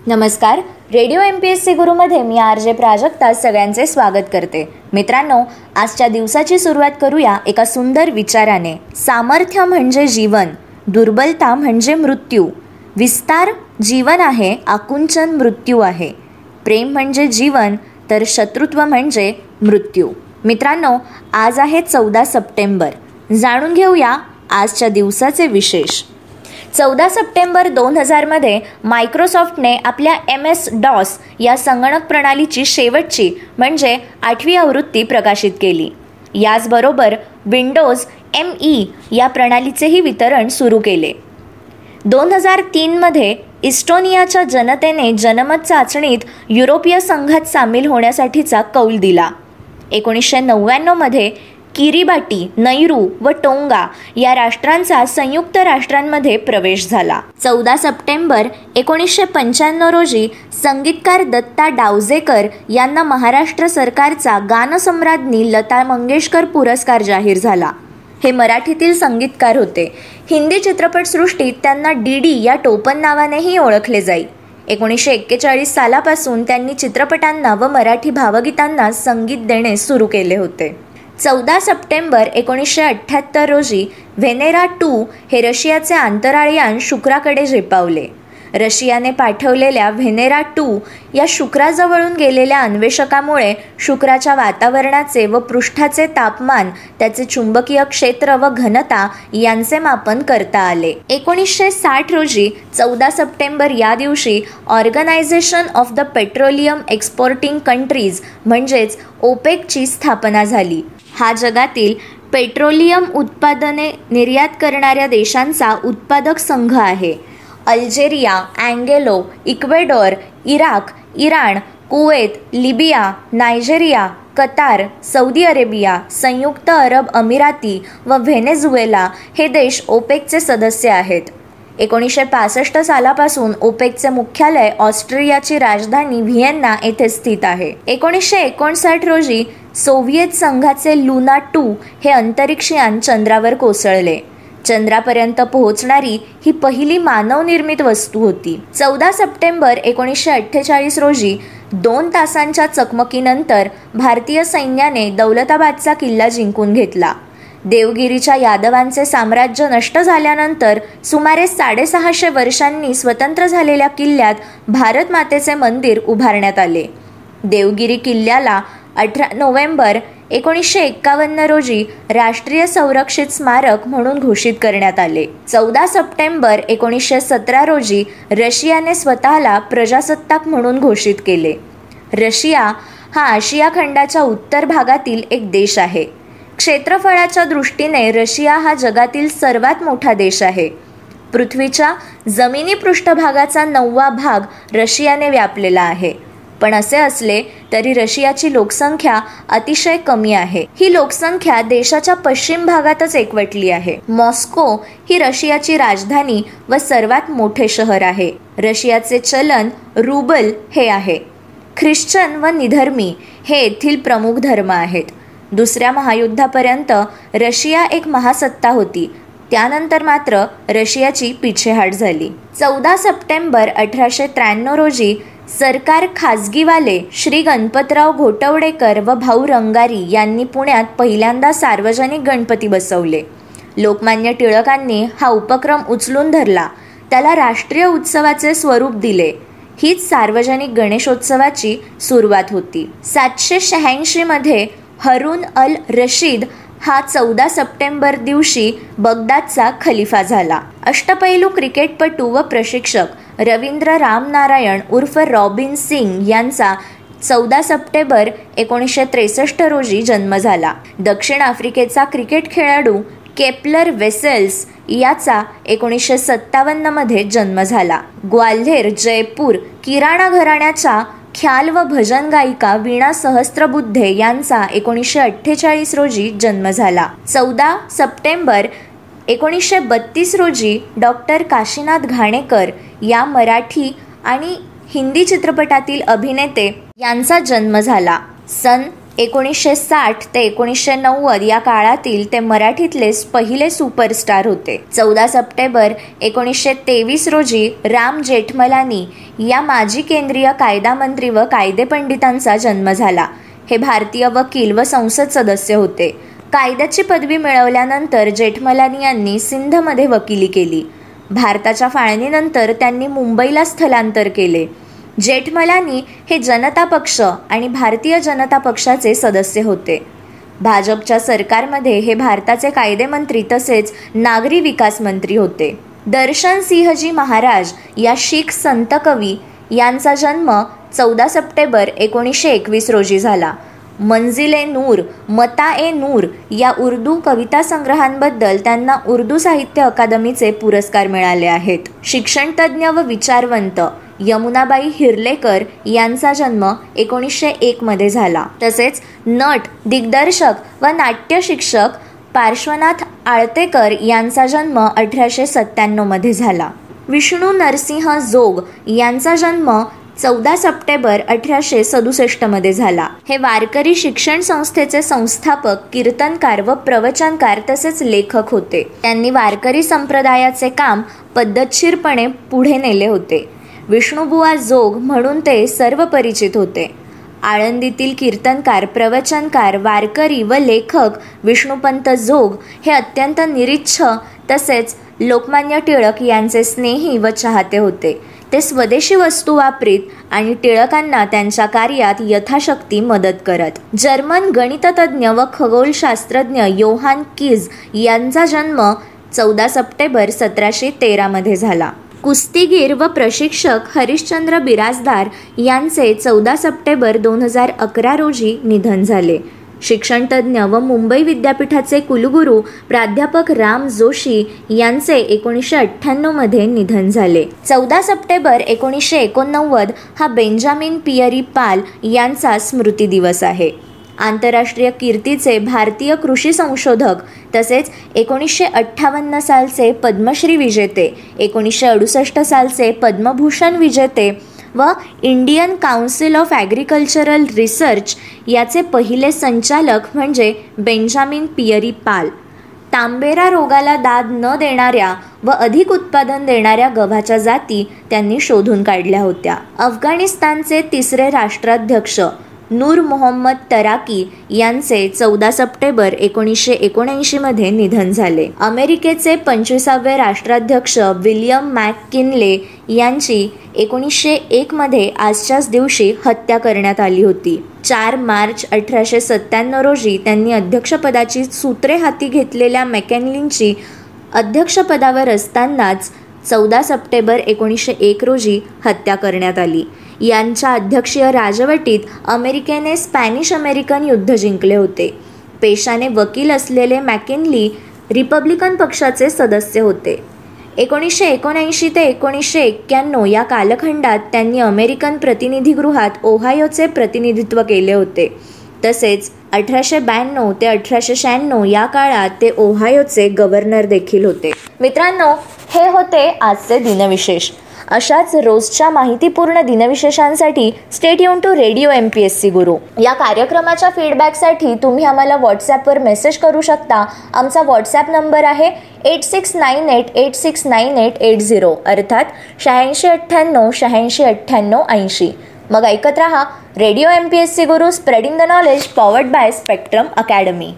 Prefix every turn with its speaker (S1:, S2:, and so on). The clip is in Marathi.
S1: नमस्कार. रेडिओ MPSC गुरुमध्ये मी RJ प्राजक्ता सगळ्यांचे स्वागत करते. मित्रांनो, आजच्या दिवसाची सुरुवात करूया एका सुंदर विचाराने. सामर्थ्य म्हणजे जीवन, दुर्बलता म्हणजे मृत्यू. विस्तार जीवन आहे, आकुंचन मृत्यू आहे. प्रेम म्हणजे जीवन, तर शत्रुत्व म्हणजे मृत्यू. मित्रांनो, आज आहे 14 सप्टेंबर. जाणून घेऊया आजच्या दिवसाचे विशेष. 14 सप्टेंबर 2000मध्ये मायक्रोसॉफ्टने आपल्या MS-DOS या संगणक प्रणालीची शेवटची म्हणजे 8वी आवृत्ती प्रकाशित केली. याचबरोबर विंडोज ME या प्रणालीचेही वितरण सुरू केले. 2003मध्ये इस्टोनियाच्या जनतेने जनमत चाचणीत युरोपीय संघात सामील होण्यासाठीचा कौल दिला. 1999मध्ये किरिबाटी, नैरू व टोंगा या राष्ट्रांचा संयुक्त राष्ट्रांमध्ये प्रवेश झाला. 14 सप्टेंबर 1995 रोजी संगीतकार दत्ता डावजेकर यांना महाराष्ट्र सरकारचा गानसम्राज्ञी लता मंगेशकर पुरस्कार जाहीर झाला. हे मराठीतील संगीतकार होते. हिंदी चित्रपटसृष्टीत त्यांना DD या टोपण नावानेही ओळखले जाई. 1941 सालापासून त्यांनी चित्रपटांना व मराठी भावगीतांना संगीत देणे सुरू केले होते. 14 सप्टेंबर 1978 रोजी व्हेनेरा 2 हे रशियाचे अंतराळयान शुक्राकडे झेपावले. रशियाने पाठवलेल्या व्हेनेरा 2 या शुक्राजवळून गेलेल्या अन्वेषकामुळे शुक्राच्या वातावरणाचे व पृष्ठाचे तापमान, त्याचे चुंबकीय क्षेत्र व घनता यांचे मापन करता आले. 1960 रोजी 14 सप्टेंबर या दिवशी organisation of the petroleum exporting countries म्हणजेच OPECची स्थापना झाली. हा जगातील पेट्रोलियम उत्पादने निर्यात करणाऱ्या देशांचा उत्पादक संघ आहे. Algeria, Angola, Ecuador, Iraq, Iran, Kuwait, Libya, Nigeria, Qatar, Saudi Arabia, संयुक्त अरब अमिराती व व्हेनेझुएला हे देश OPECचे सदस्य आहेत. 1965 सालापासून OPECचे मुख्यालय ऑस्ट्रियाची राजधानी व्हिएन्ना येथे स्थित आहे. 1959 रोजी सोव्हिएत संघाचे लुना 2 हे अंतरिक्षयान चंद्रावर कोसळले. चंद्रापर्यंत पोहोचणारी ही पहिली मानवनिर्मित वस्तू होती. 14 सप्टेंबर 1948 रोजी 2 तासांच्या चकमकीनंतर भारतीय सैन्याने दौलताबादचा किल्ला जिंकून घेतला. देवगिरीच्या यादवांचे साम्राज्य नष्ट झाल्यानंतर सुमारे 650 वर्षांनी स्वतंत्र झालेल्या किल्ल्यात भारत मातेचे मंदिर उभारण्यात आले. देवगिरी किल्ल्याला 18 नोव्हेंबर 1951 रोजी राष्ट्रीय संरक्षित स्मारक म्हणून घोषित करण्यात आले. 14 सप्टेंबर 1917 रोजी रशियाने स्वतःला प्रजासत्ताक म्हणून घोषित केले. रशिया हा आशिया खंडाच्या उत्तर भागातील एक देश आहे. क्षेत्रफळाच्या दृष्टीने रशिया हा जगातील सर्वात मोठा देश आहे. पृथ्वीच्या जमिनी पृष्ठभागाचा 9वा भाग रशियाने व्यापलेला आहे. पण असे असले तरी रशियाची लोकसंख्या अतिशय कमी आहे. ही लोकसंख्या देशाच्या पश्चिम भागातच एकवटली आहे. मॉस्को ही रशियाची राजधानी व सर्वात मोठे शहर आहे. रशियाचे चलन रुबल हे आहे. ख्रिश्चन व निधर्मी हे येथील प्रमुख धर्म आहेत. दुसऱ्या महायुद्धापर्यंत रशिया एक महासत्ता होती. त्यानंतर मात्र रशियाची पिछेहाट झाली. 14 सप्टेंबर 1893 रोजी सरकार खाजगीवाले श्री गणपतराव घोटवडेकर व भाऊ रंगारी यांनी पुण्यात पहिल्यांदा सार्वजनिक गणपती बसवले. लोकमान्य टिळकांनी हा उपक्रम उचलून धरला. त्याला राष्ट्रीय उत्सवाचे स्वरूप दिले. हीच सार्वजनिक गणेशोत्सवाची सुरुवात होती. 786 मध्ये हरून अल रशीद हा 14 सप्टेंबर दिवशी बगदादचा खलिफा झाला. अष्टपैलू क्रिकेटपटू व प्रशिक्षक रवींद्र रामनारायण उर्फ रॉबिन सिंग यांचा 14 सप्टेंबर 1963 रोजी जन्म झाला. दक्षिण आफ्रिकेचा क्रिकेट खेळाडू केपलर वेसेल्स याचा 1957 मध्ये जन्म झाला. ग्वाल्हेर, जयपूर, किराणा घराण्याच्या ख्याल व भजन गायिका वीणा सहस्त्रबुद्धे यांचा 1948 रोजी जन्म झाला. 14 सप्टेंबर 1932 रोजी डॉक्टर काशीनाथ घाणेकर या मराठी आणि हिंदी चित्रपटातील अभिनेते यांचा जन्म झाला. सन 1960 ते 1990 या काळातील ते मराठीतले पहिले सुपरस्टार होते. 14 सप्टेंबर 1923 रोजी राम जेठमलानी या माजी केंद्रीय कायदा मंत्री व कायदेपंडितांचा जन्म झाला. हे भारतीय वकील व संसद सदस्य होते. कायद्याची पदवी मिळवल्यानंतर जेठमलानी यांनी सिंधमध्ये वकिली केली. भारताच्या फाळणीनंतर त्यांनी मुंबईला स्थलांतर केले. जेठमलानी हे जनता पक्ष आणि भारतीय जनता पक्षाचे सदस्य होते. भाजपच्या सरकारमध्ये हे भारताचे कायदेमंत्री तसेच नागरी विकास मंत्री होते. दर्शन सिंहजी महाराज या शीख संत कवी यांचा जन्म 14 सप्टेंबर 1921 रोजी झाला. मंजिल-ए नूर, मता-ए नूर या उर्दू कविता संग्रहांबद्दल त्यांना उर्दू साहित्य अकादमीचे पुरस्कार मिळाले आहेत. शिक्षणतज्ज्ञ व विचारवंत यमुनाबाई हिरलेकर यांचा जन्म 1901 मध्ये झाला. तसेच नट, दिग्दर्शक व नाट्य शिक्षक पार्श्वनाथ आळतेकर यांचा जन्म 1897 मध्ये झाला. विष्णू नरसिंह जोग यांचा जन्म 14 सप्टेंबर 1867 मध्ये झाला. हे वारकरी शिक्षण संस्थेचे संस्थापक, कीर्तनकार व प्रवचनकार तसेच लेखक होते. त्यांनी वारकरी संप्रदायाचे काम पद्धतशीरपणे पुढे नेले होते. विष्णुबुवा जोग म्हणून ते सर्व परिचित होते. आळंदीतील कीर्तनकार, प्रवचनकार, वारकरी व लेखक विष्णुपंत जोग हे अत्यंत निरीच्छ तसेच लोकमान्य टिळक यांचे स्नेही व चाहते होते. ते स्वदेशी वस्तू वापरीत आणि टिळकांना त्यांच्या कार्यात यथाशक्ती मदत करत. जर्मन गणिततज्ज्ञ व खगोलशास्त्रज्ञ योहान कीज यांचा जन्म 14 सप्टेंबर 1713 मध्ये झाला. कुस्तीगीर व प्रशिक्षक हरिश्चंद्र बिराजदार यांचे 14 सप्टेंबर 2011 रोजी निधन झाले. शिक्षणतज्ज्ञ व मुंबई विद्यापीठाचे कुलगुरू प्राध्यापक राम जोशी यांचे 1998 मध्ये निधन झाले. 14 सप्टेंबर 1989 हा बेंजामिन पियरी पाल यांचा स्मृती दिवस आहे. आंतरराष्ट्रीय कीर्तीचे भारतीय कृषी संशोधक तसेच 1958 सालचे पद्मश्री विजेते, 1968 सालचे पद्मभूषण विजेते व Indian council of agricultural research याचे पहिले संचालक म्हणजे बेंजामिन पियरी पाल. तांबेरा रोगाला दाद न देणाऱ्या व अधिक उत्पादन देणाऱ्या गव्हाच्या जाती त्यांनी शोधून काढल्या होत्या. अफगाणिस्तानचे तिसरे राष्ट्राध्यक्ष नूर मोहम्मद तराकी यांचे 14 सप्टेंबर 1979 मध्ये निधन झाले. अमेरिकेचे 25वे राष्ट्राध्यक्ष विल्यम मॅककिनले यांची 1901 मध्ये आजच्याच दिवशी हत्या करण्यात आली होती. 4 मार्च 1897 रोजी त्यांनी अध्यक्षपदाची सूत्रे हाती घेतलेल्या मॅककिनलींची अध्यक्षपदावर असतानाच 14 सप्टेंबर 1901 रोजी हत्या करण्यात आली. यांच्या अध्यक्षीय राजवटीत अमेरिकेने स्पॅनिश अमेरिकन युद्ध जिंकले होते. पेशाने वकील असलेले मॅकिनली रिपब्लिकन पक्षाचे सदस्य होते. 1979 ते 1991 या कालखंडात त्यांनी अमेरिकन प्रतिनिधीगृहात ओहायोचे प्रतिनिधित्व केले होते. तसेच 1892 ते 1896 या काळात ते ओहायोचे गव्हर्नर देखील होते. मित्रांनो, हे होते आजचे दिनविशेष. अशाच रोजच्या माहितीपूर्ण दिनविशेषांसाठी stay tuned to radio MPSC Guru. या कार्यक्रमाच्या फीडबॅकसाठी तुम्ही आम्हाला व्हॉट्सॲपवर मेसेज करू शकता. आमचा व्हॉट्सॲप नंबर आहे 8698869880 अर्थात 8698869880. मग ऐकत रहा radio MPSC Guru, spreading the knowledge, powered by spectrum academy.